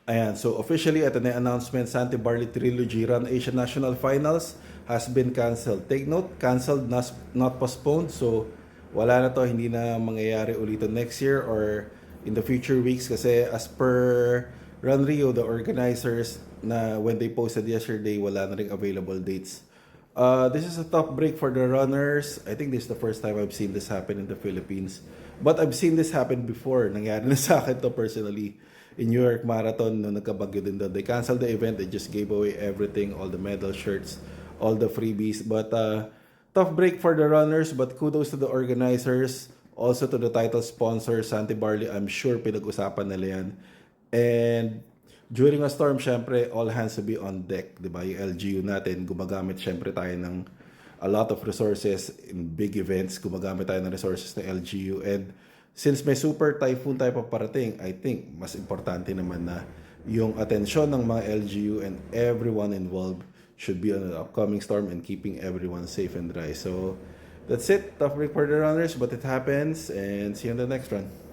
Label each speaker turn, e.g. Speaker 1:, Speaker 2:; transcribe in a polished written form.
Speaker 1: Ayan, so officially at na announcement, Santi Barley Trilogy Run Asian National Finals has been canceled. Take note, canceled, not postponed. So wala na to, hindi na mangyayari ulit next year or in the future weeks kasi as per Run Rio, the organizers na when they posted yesterday, wala na ring available dates. This is a tough break for the runners. I think this is the first time I've seen this happen in the Philippines. But I've seen this happen before. Nangyari na sa akin to personally in New York Marathon nung nagkabagyo din doon. They canceled the event. They just gave away everything, all the medal shirts, all the freebies. But tough break for the runners. But kudos to the organizers. Also to the title sponsor, Santi Barley. I'm sure pinag-usapan nila yan. And during a storm, syempre, all hands to be on deck. Diba? Yung LGU natin, gumagamit syempre tayo ng a lot of resources in big events. Gumagamit tayo ng resources ng LGU. And since may super typhoon type of parating, I think mas importante naman na yung atensyon ng mga LGU and everyone involved should be on the upcoming storm and keeping everyone safe and dry. So that's it. Tough break for the runners, but it happens. And see you on the next run.